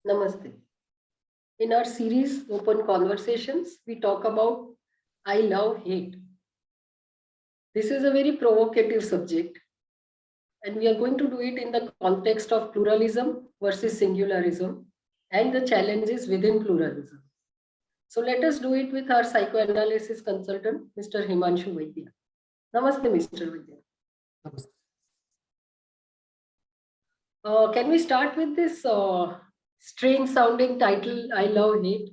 Namaste. In our series Open Conversations, we talk about I love hate. This is a very provocative subject, and we are going to do it in the context of pluralism versus singularism and the challenges within pluralism. So let us do it with our psychoanalysis consultant, Mr. Himanshu Vaidya. Namaste, Mr. Vaidya. Namaste. Can we start with this strange sounding title, I love hate?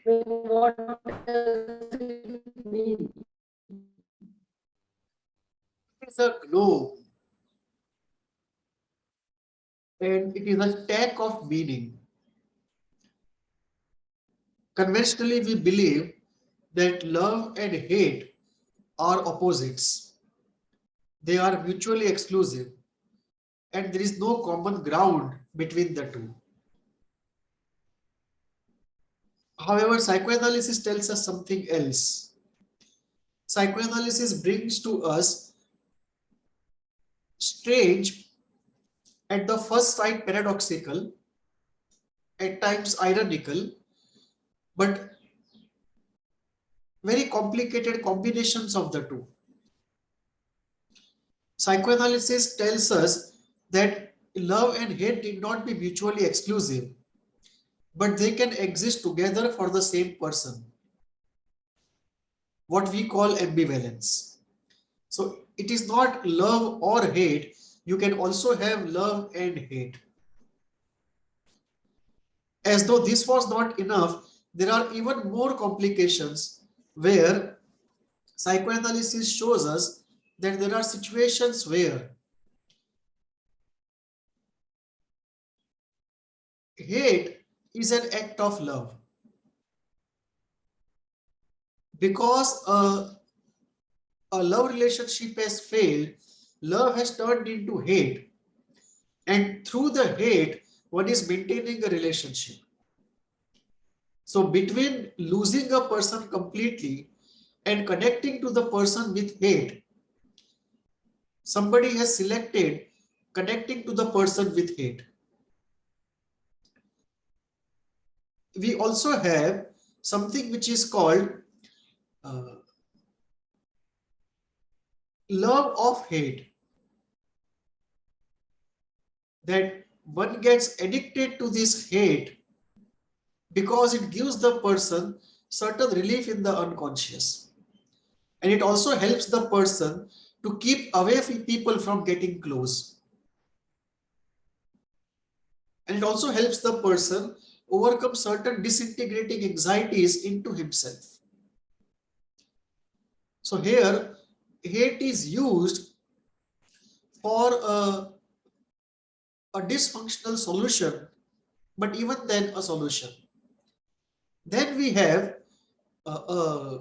What does it mean? It's a globe and it is a stack of meaning. Conventionally, we believe that love and hate are opposites. They are mutually exclusive and there is no common ground between the two. However, psychoanalysis tells us something else. Psychoanalysis brings to us strange, at the first sight paradoxical, at times ironical, but very complicated combinations of the two. Psychoanalysis tells us that love and hate need not be mutually exclusive, but they can exist together for the same person. What we call ambivalence. So it is not love or hate. You can also have love and hate. As though this was not enough, there are even more complications where psychoanalysis shows us that there are situations where hate is an act of love. Because a love relationship has failed, love has turned into hate. And through the hate, one is maintaining a relationship. So between losing a person completely and connecting to the person with hate, somebody has selected connecting to the person with hate. We also have something which is called love of hate. That one gets addicted to this hate because it gives the person certain relief in the unconscious. And it also helps the person to keep away from people from getting close. And it also helps the person overcome certain disintegrating anxieties into himself. So here, hate is used for a dysfunctional solution, but even then a solution. Then we have a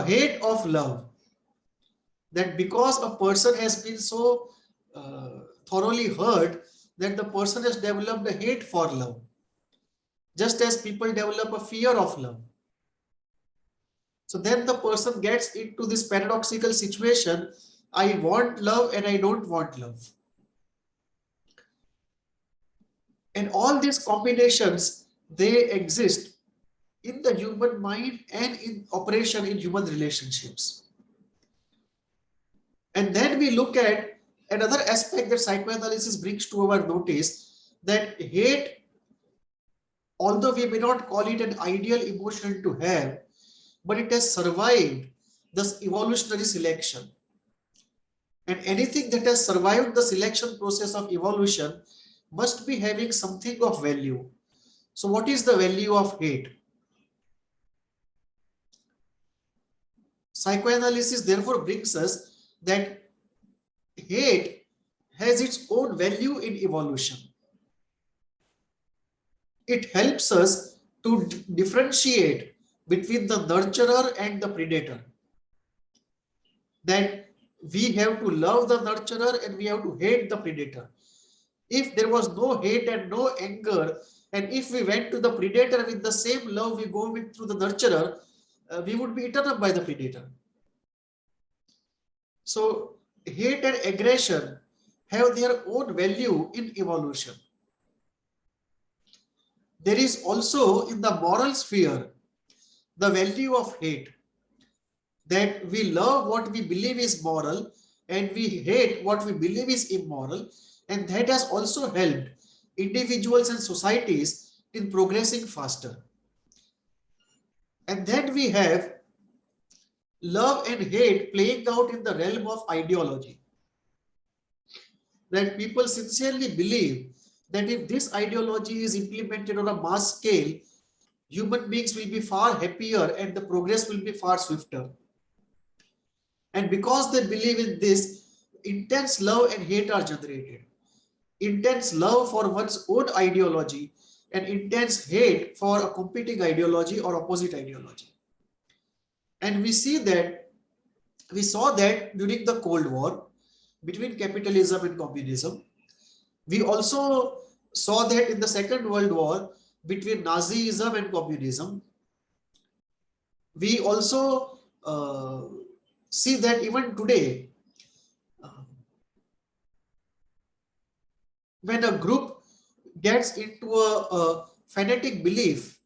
hate of love. That because a person has been so thoroughly hurt that the person has developed a hate for love. Just as people develop a fear of love. So then the person gets into this paradoxical situation. I want love and I don't want love. And all these combinations, they exist in the human mind and in operation in human relationships. And then we look at another aspect that psychoanalysis brings to our notice, that hate, although we may not call it an ideal emotion to have, but it has survived this evolutionary selection. And anything that has survived the selection process of evolution must be having something of value. So what is the value of hate? Psychoanalysis therefore brings us that hate has its own value in evolution. It helps us to differentiate between the nurturer and the predator. That we have to love the nurturer and we have to hate the predator. If there was no hate and no anger, and if we went to the predator with the same love we go with through the nurturer, we would be eaten up by the predator. So hate and aggression have their own value in evolution. There is also in the moral sphere the value of hate, that we love what we believe is moral and we hate what we believe is immoral, and that has also helped individuals and societies in progressing faster. And then we have love and hate playing out in the realm of ideology, that people sincerely believe that if this ideology is implemented on a mass scale, human beings will be far happier and the progress will be far swifter. And because they believe in this, intense love and hate are generated. Intense love for one's own ideology and intense hate for a competing ideology or opposite ideology. And we saw that during the Cold War between capitalism and communism. We also saw that in the Second World War between Nazism and communism. We also see that even today, when a group gets into a fanatic belief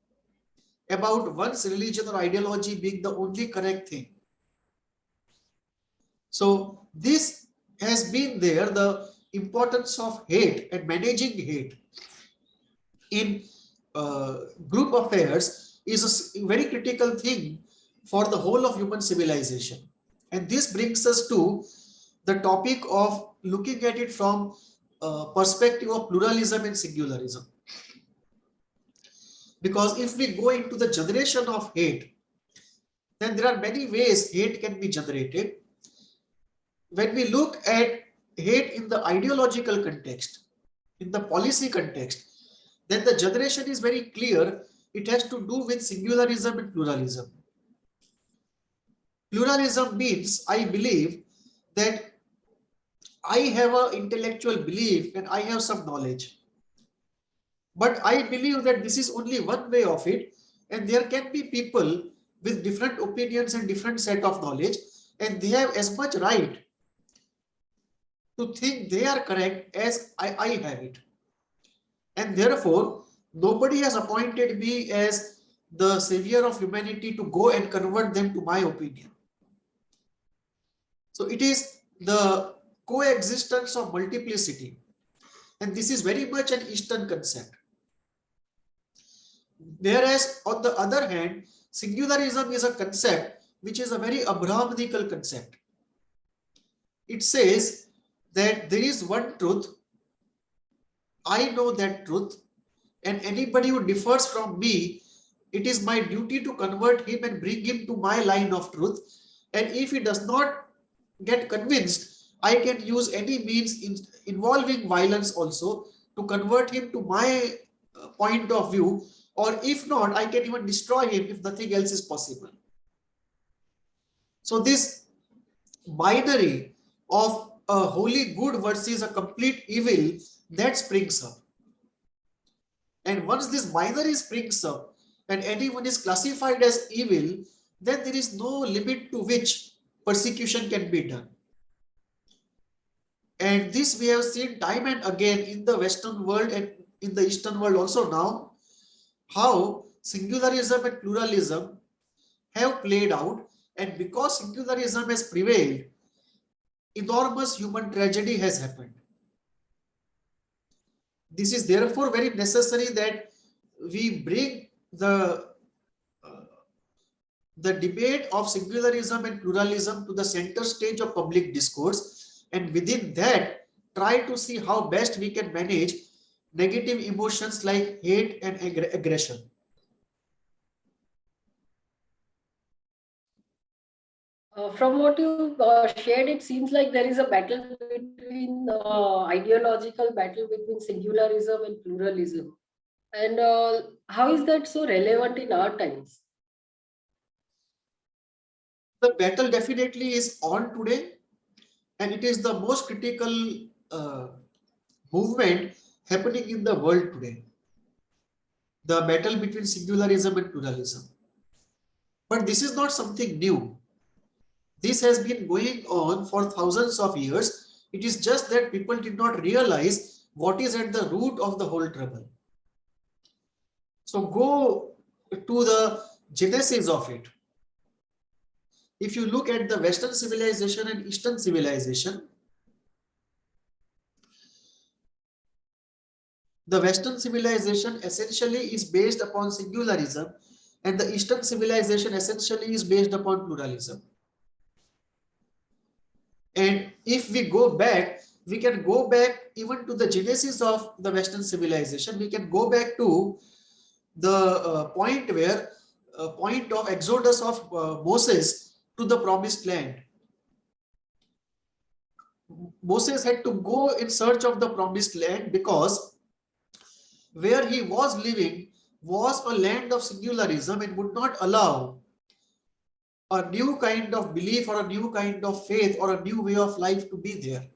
about one's religion or ideology being the only correct thing. So this has been there, the importance of hate and managing hate in group affairs is a very critical thing for the whole of human civilization. And this brings us to the topic of looking at it from perspective of pluralism and singularism. Because if we go into the generation of hate, then there are many ways hate can be generated. When we look at hate in the ideological context, in the policy context, then the generation is very clear. It has to do with singularism and pluralism. Pluralism means I believe that I have an intellectual belief and I have some knowledge. But I believe that this is only one way of it, and there can be people with different opinions and different set of knowledge, and they have as much right to think they are correct as I have it. And therefore, nobody has appointed me as the savior of humanity to go and convert them to my opinion. So it is the coexistence of multiplicity. And this is very much an Eastern concept. Whereas on the other hand, singularism is a concept which is a very Abrahamical concept. It says that there is one truth, I know that truth, and anybody who differs from me, it is my duty to convert him and bring him to my line of truth. And if he does not get convinced, I can use any means involving violence also to convert him to my point of view, or if not, I can even destroy him if nothing else is possible. So this binary of a wholly good versus a complete evil, that springs up. And once this binary springs up and anyone is classified as evil, then there is no limit to which persecution can be done. And this we have seen time and again in the Western world and in the Eastern world also now, how singularism and pluralism have played out. And because singularism has prevailed, enormous human tragedy has happened. This is therefore very necessary that we bring the debate of singularism and pluralism to the center stage of public discourse, and within that try to see how best we can manage negative emotions like hate and aggression. From what you shared, it seems like there is a battle between ideological battle between singularism and pluralism. And how is that so relevant in our times? The battle definitely is on today, and it is the most critical movement happening in the world today. The battle between singularism and pluralism. But this is not something new. This has been going on for thousands of years, It is just that people did not realize what is at the root of the whole trouble. So go to the genesis of it. If you look at the Western civilization and Eastern civilization, the Western civilization essentially is based upon singularism, and the Eastern civilization essentially is based upon pluralism. And if we go back, we can go back even to the genesis of the Western civilization. We can go back to the point of exodus of Moses to the promised land. Moses had to go in search of the promised land because where he was living was a land of singularism and would not allow a new kind of belief or a new kind of faith or a new way of life to be there.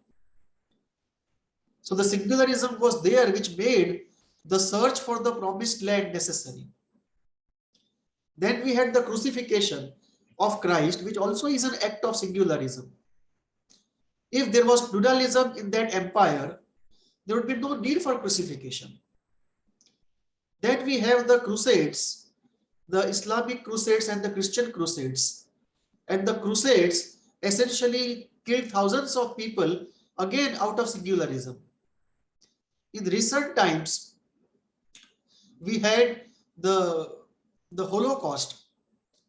So the singularism was there, which made the search for the promised land necessary. Then we had the crucifixion of Christ, which also is an act of singularism. If there was pluralism in that empire, there would be no need for crucifixion. Then we have the Crusades, the Islamic Crusades and the Christian Crusades. And the Crusades essentially killed thousands of people, again out of singularism. In recent times, we had the Holocaust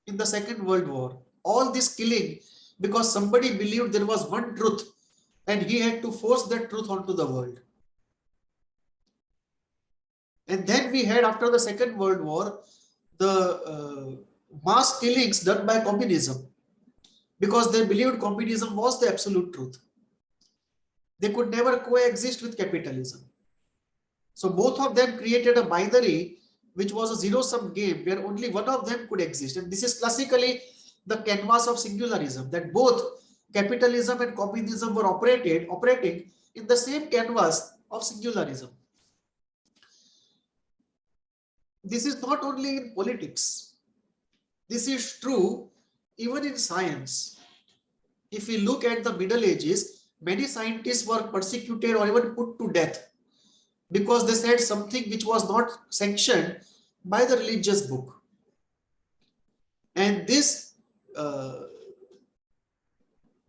in the Second World War. All this killing because somebody believed there was one truth and he had to force that truth onto the world. And then we had, after the Second World War, the mass killings done by communism because they believed communism was the absolute truth. They could never coexist with capitalism. So both of them created a binary which was a zero-sum game where only one of them could exist. And this is classically the canvas of singularism, that both capitalism and communism were operating in the same canvas of singularism. This is not only in politics. This is true even in science. If we look at the Middle Ages, many scientists were persecuted or even put to death because they said something which was not sanctioned by the religious book. And this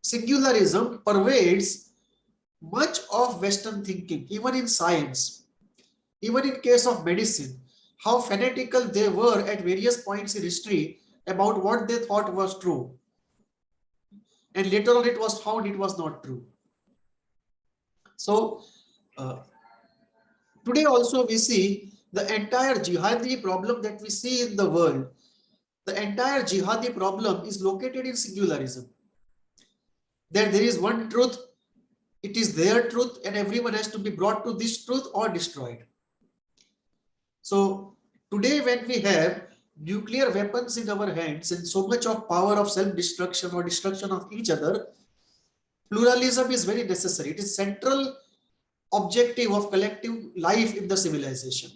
singularism pervades much of Western thinking, even in science, even in case of medicine, how fanatical they were at various points in history about what they thought was true. And later on it was found it was not true. So today also we see the entire jihadi problem that we see in the world. The entire jihadi problem is located in singularism. That there is one truth, it is their truth, and everyone has to be brought to this truth or destroyed. So today when we have nuclear weapons in our hands and so much of power of self-destruction or destruction of each other, pluralism is very necessary. It is central objective of collective life in the civilization.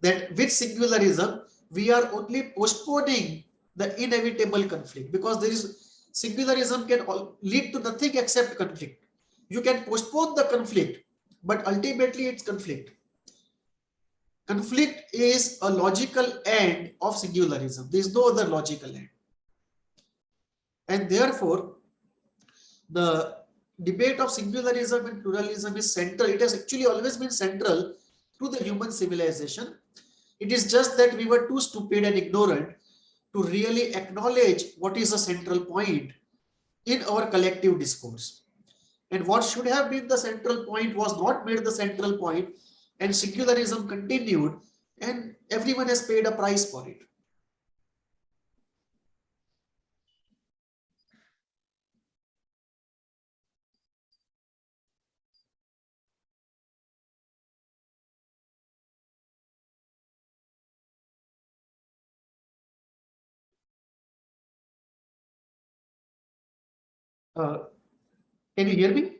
That with singularism, we are only postponing the inevitable conflict, because there is singularism can lead to nothing except conflict. You can postpone the conflict, but ultimately it's conflict. Conflict is a logical end of singularism. There is no other logical end. And therefore, the debate of singularism and pluralism is central. It has actually always been central to the human civilization. It is just that we were too stupid and ignorant to really acknowledge what is a central point in our collective discourse. And what should have been the central point was not made the central point, and secularism continued, and everyone has paid a price for it. Can you hear me?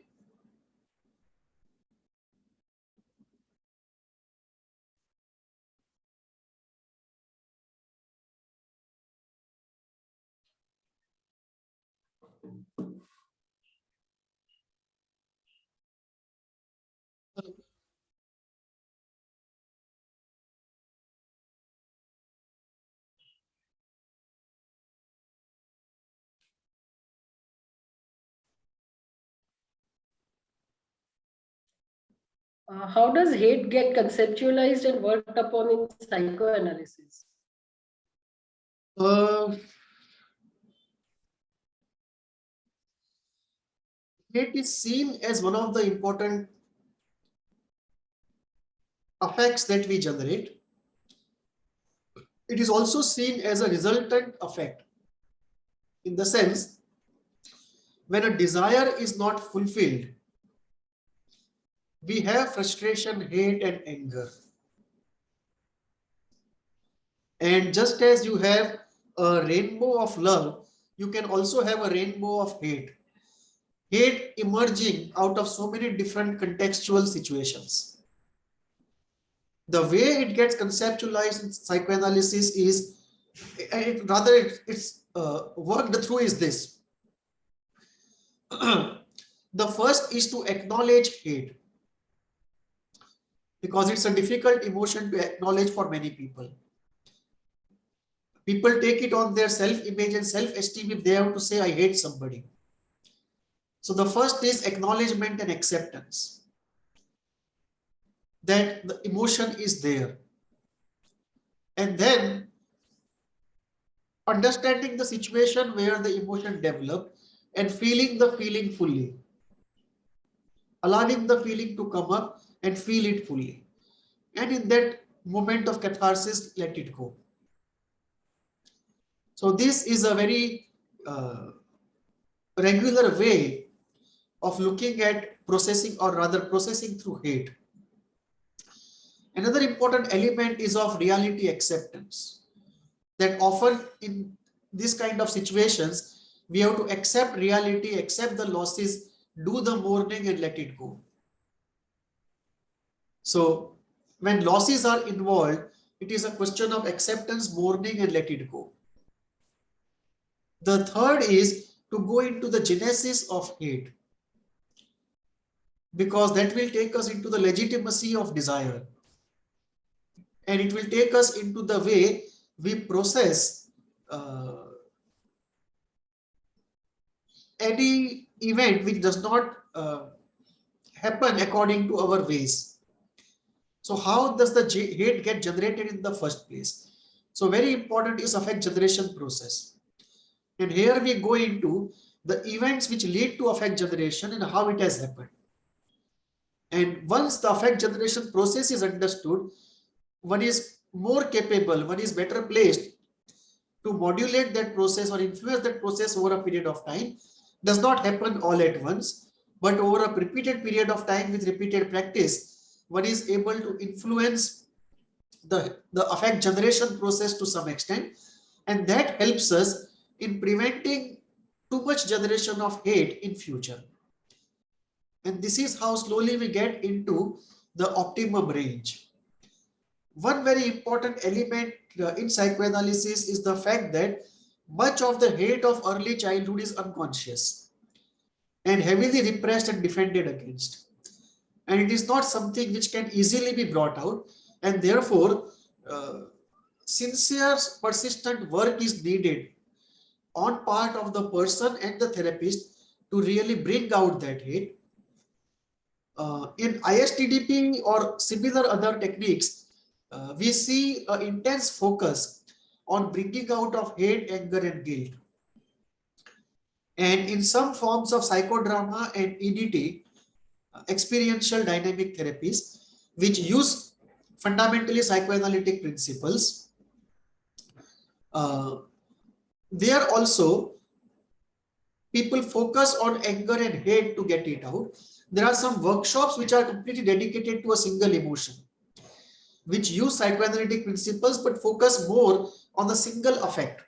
How does hate get conceptualized and worked upon in psychoanalysis? Hate is seen as one of the important effects that we generate. It is also seen as a resultant effect, in the sense when a desire is not fulfilled, we have frustration, hate, and anger. And just as you have a rainbow of love, you can also have a rainbow of hate. Hate emerging out of so many different contextual situations. The way it gets conceptualized in psychoanalysis is, it's worked through is this. The first is to acknowledge hate, because it's a difficult emotion to acknowledge for many people. People take it on their self-image and self-esteem if they have to say, I hate somebody. So the first is acknowledgement and acceptance that the emotion is there. And then understanding the situation where the emotion developed and feeling the feeling fully. Allowing the feeling to come up and feel it fully. And in that moment of catharsis, let it go. So this is a very regular way of looking at processing, or rather processing through hate. Another important element is of reality acceptance, that often in this kind of situations, we have to accept reality, accept the losses, do the mourning and let it go. So when losses are involved, it is a question of acceptance, mourning and let it go. The third is to go into the genesis of hate, because that will take us into the legitimacy of desire. And it will take us into the way we process any event which does not happen according to our ways. So how does the hate get generated in the first place? So very important is affect generation process. And here we go into the events which lead to affect generation and how it has happened. And once the affect generation process is understood, one is more capable, one is better placed to modulate that process or influence that process over a period of time. Does not happen all at once, but over a repeated period of time with repeated practice, one is able to influence the affect generation process to some extent, and that helps us in preventing too much generation of hate in future. And this is how slowly we get into the optimum range. One very important element in psychoanalysis is the fact that much of the hate of early childhood is unconscious and heavily repressed and defended against. And it is not something which can easily be brought out, and therefore sincere, persistent work is needed on part of the person and the therapist to really bring out that hate. In ISTDP or similar other techniques, we see an intense focus on bringing out of hate, anger, and guilt. And in some forms of psychodrama and EDT, experiential dynamic therapies, which use fundamentally psychoanalytic principles, there also people focus on anger and hate to get it out. There are some workshops which are completely dedicated to a single emotion, which use psychoanalytic principles but focus more on the single affect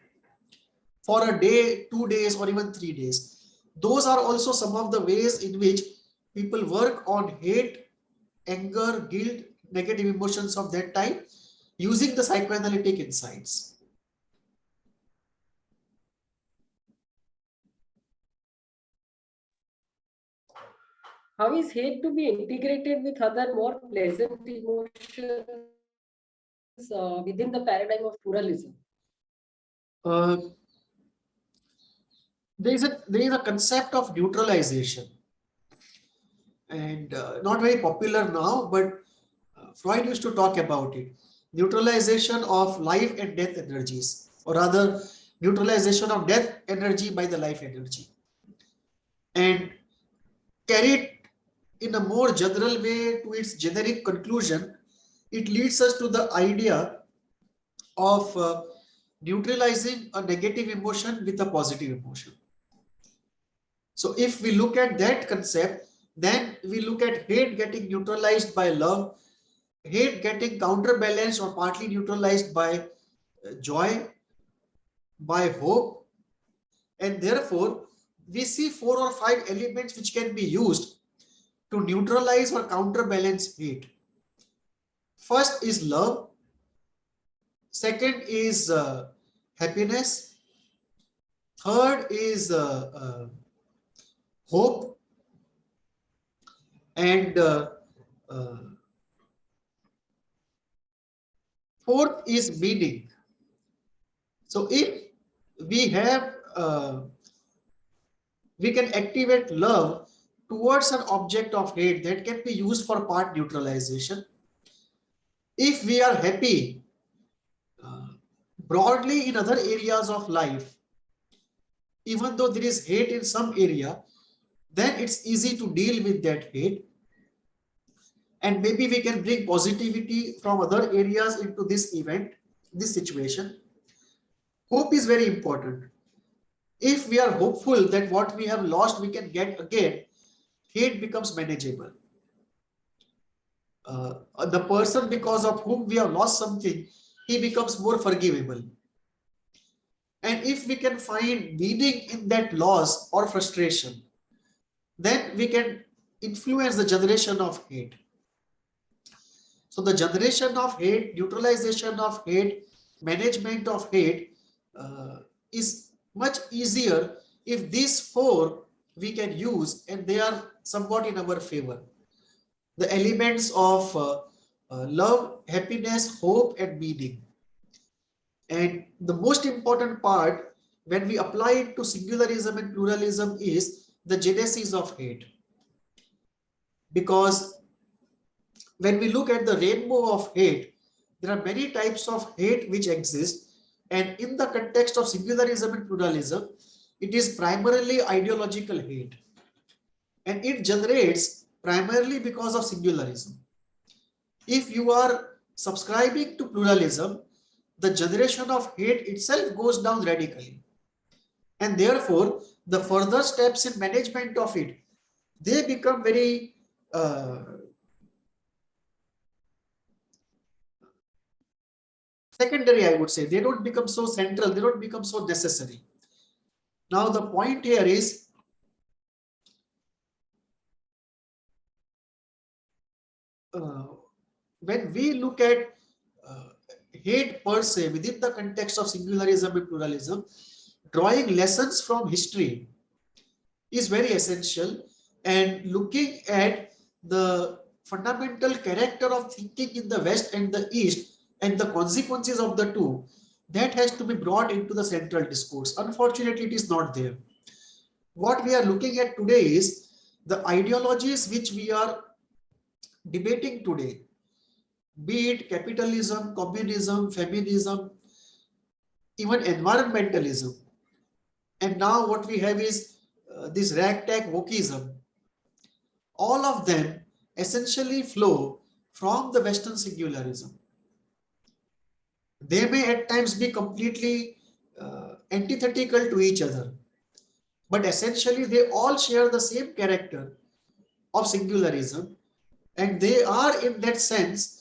for a day, 2 days, or even 3 days. Those are also some of the ways in which people work on hate, anger, guilt, negative emotions of that type using the psychoanalytic insights. How is hate to be integrated with other more pleasant emotions within the paradigm of pluralism? There is a concept of neutralization, and not very popular now, but Freud used to talk about it. Neutralization of life and death energies, or rather, neutralization of death energy by the life energy. And carried in a more general way to its generic conclusion, it leads us to the idea of neutralizing a negative emotion with a positive emotion. So if we look at that concept, then we look at hate getting neutralized by love, hate getting counterbalanced or partly neutralized by joy, by hope, and therefore we see 4 or 5 elements which can be used to neutralize or counterbalance hate. First is love, second is happiness, third is hope, and uh, fourth is meaning. So if we have we can activate love towards an object of hate, that can be used for part neutralization. If we are happy uh, broadly in other areas of life, even though there is hate in some area, then it's easy to deal with that hate, and maybe we can bring positivity from other areas into this event, this situation. Hope is very important. If we are hopeful that what we have lost we can get again, hate becomes manageable. The person because of whom we have lost something, he becomes more forgivable. And if we can find meaning in that loss or frustration, then we can influence the generation of hate. So the generation of hate, neutralization of hate, management of hate is much easier if these 4 we can use and they are somewhat in our favor. The elements of love, happiness, hope, and meaning. And the most important part when we apply it to singularism and pluralism is the genesis of hate. Because when we look at the rainbow of hate, there are many types of hate which exist. And in the context of singularism and pluralism, it is primarily ideological hate. And it generates primarily because of singularism. If you are subscribing to pluralism, the generation of hate itself goes down radically. And therefore, the further steps in management of it, they become very secondary, I would say. They don't become so central, they don't become so necessary. Now, the point here is when we look at hate per se within the context of singularism and pluralism, drawing lessons from history is very essential, and looking at the fundamental character of thinking in the West and the East and the consequences of the two, that has to be brought into the central discourse. Unfortunately, it is not there. What we are looking at today is the ideologies which we are debating today, be it capitalism, communism, feminism, even environmentalism. And now what we have is this ragtag wokeism. All of them essentially flow from the Western singularism. They may at times be completely antithetical to each other, but essentially they all share the same character of singularism, and they are in that sense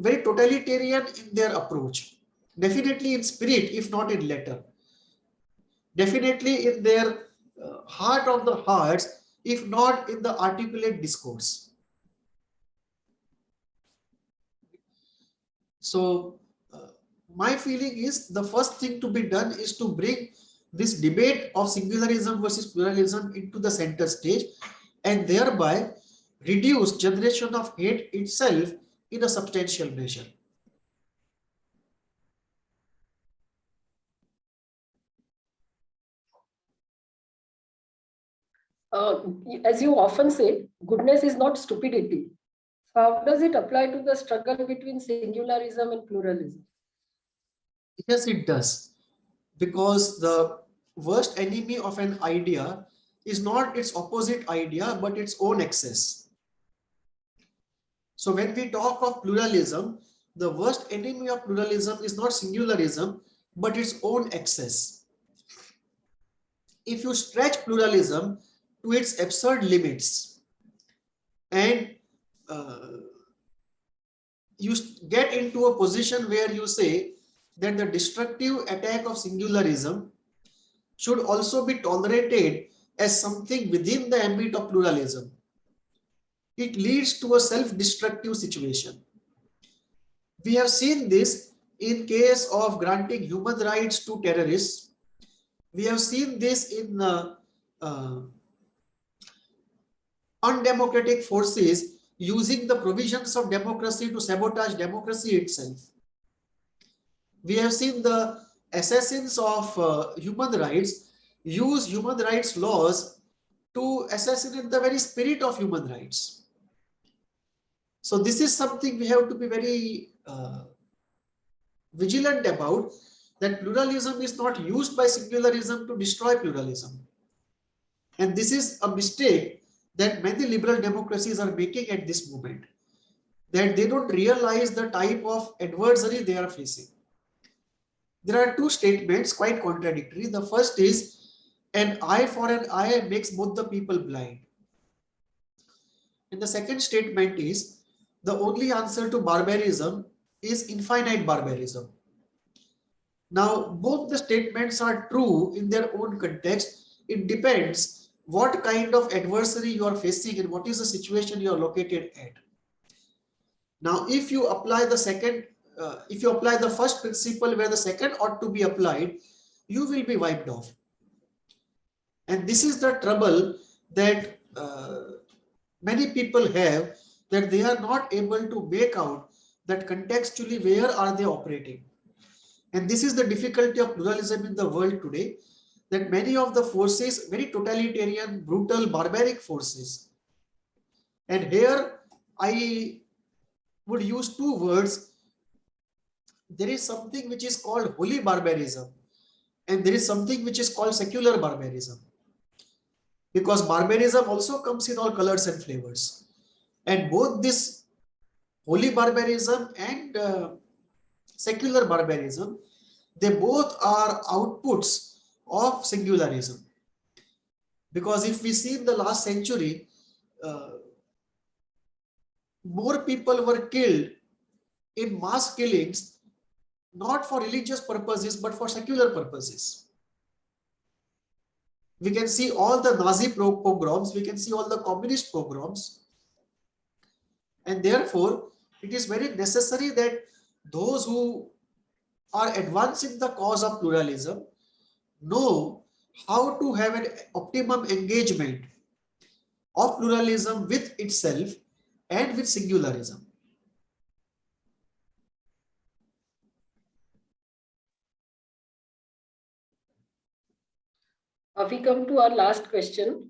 very totalitarian in their approach. Definitely in spirit, if not in letter. Definitely in their heart of the hearts, if not in the articulate discourse. So my feeling is the first thing to be done is to bring this debate of singularism versus pluralism into the center stage, and thereby reduce generation of hate itself in a substantial measure. as you often say, goodness is not stupidity. So how does it apply to the struggle between singularism and pluralism? Yes, it does. Because the worst enemy of an idea is not its opposite idea, but its own excess. So when we talk of pluralism, the worst enemy of pluralism is not singularism, but its own excess. If you stretch pluralism to its absurd limits and you get into a position where you say that the destructive attack of singularism should also be tolerated as something within the ambit of pluralism, it leads to a self-destructive situation. We have seen this in case of granting human rights to terrorists. We have seen this in undemocratic forces using the provisions of democracy to sabotage democracy itself. We have seen the assassins of human rights use human rights laws to assassinate the very spirit of human rights. So this is something we have to be very vigilant about, that pluralism is not used by singularism to destroy pluralism. And this is a mistake that many liberal democracies are making at this moment, that they don't realize the type of adversary they are facing. There are two statements quite contradictory. The first is, an eye for an eye makes both the people blind. And the second statement is, the only answer to barbarism is infinite barbarism. Now, both the statements are true in their own context. It depends what kind of adversary you are facing and what is the situation you are located at. Now, if you apply the first principle where the second ought to be applied, you will be wiped off. And this is the trouble that many people have, that they are not able to make out that contextually where are they operating. And this is the difficulty of pluralism in the world today, that many of the forces, very totalitarian, brutal, barbaric forces. And here I would use two words. There is something which is called holy barbarism, and there is something which is called secular barbarism. Because barbarism also comes in all colors and flavors. And both this holy barbarism and secular barbarism, they both are outputs of singularism. Because if we see in the last century, more people were killed in mass killings, not for religious purposes, but for secular purposes. We can see all the Nazi pogroms, we can see all the communist pogroms. And therefore, it is very necessary that those who are advancing the cause of pluralism know how to have an optimum engagement of pluralism with itself and with singularism. We come to our last question.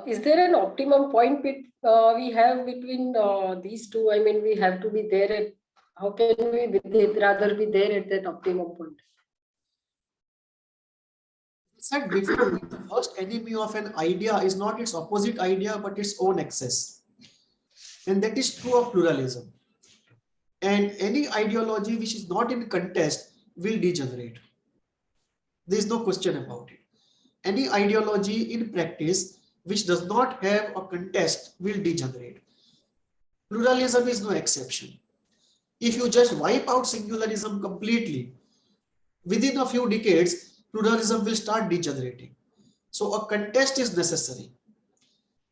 Is there an optimum point we have between these two? I mean, we have to be there at, how can we rather be there at that optimum point? I said before, the first enemy of an idea is not its opposite idea, but its own excess. And that is true of pluralism. And any ideology which is not in contest will degenerate. There is no question about it. Any ideology in practice which does not have a contest will degenerate. Pluralism is no exception. If you just wipe out singularism completely, within a few decades, pluralism will start degenerating. So a contest is necessary.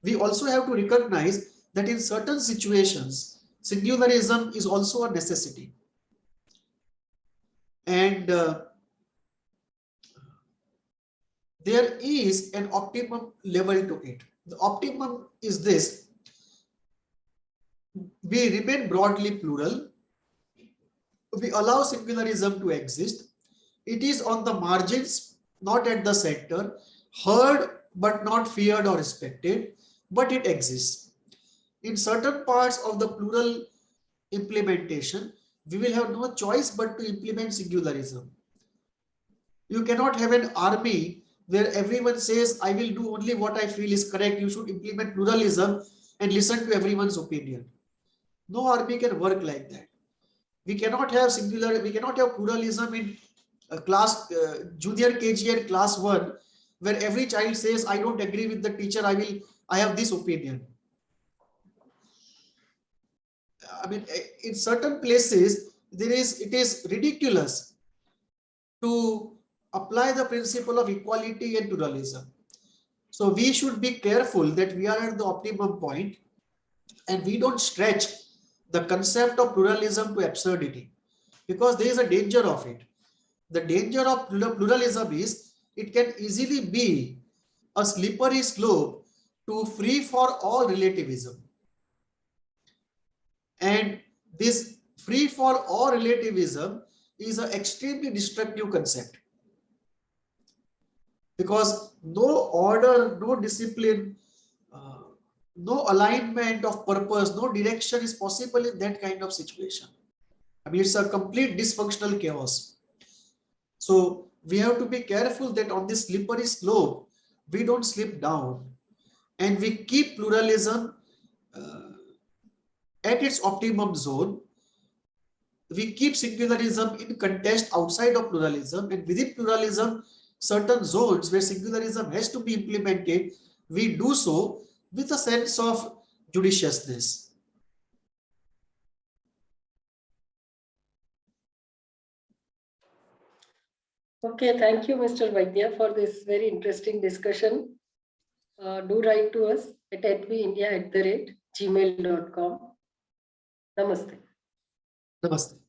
We also have to recognize that in certain situations, singularism is also a necessity. And there is an optimum level to it. The optimum is this: we remain broadly plural, we allow singularism to exist, it is on the margins, not at the center, heard but not feared or respected, but it exists. In certain parts of the plural implementation, we will have no choice but to implement singularism. You cannot have an army where everyone says, I will do only what I feel is correct. You should implement pluralism and listen to everyone's opinion. No army can work like that. We cannot have we cannot have pluralism in junior KG and class 1, where every child says, I don't agree with the teacher, I have this opinion. I mean, in certain places, it is ridiculous to apply the principle of equality and pluralism. So we should be careful that we are at the optimum point and we don't stretch the concept of pluralism to absurdity, because there is a danger of it. The danger of pluralism is it can easily be a slippery slope to free for all relativism. And this free for all relativism is an extremely destructive concept, because no order, no discipline, no alignment of purpose, no direction is possible in that kind of situation. I mean, it's a complete dysfunctional chaos. So we have to be careful that on this slippery slope, we don't slip down and we keep pluralism at its optimum zone. We keep singularism in contest outside of pluralism, and within pluralism, certain zones where singularism has to be implemented, we do so with a sense of judiciousness. Okay, thank you, Mr. Vaidya, for this very interesting discussion. Do write to us at advindia@gmail.com. Namaste. Namaste.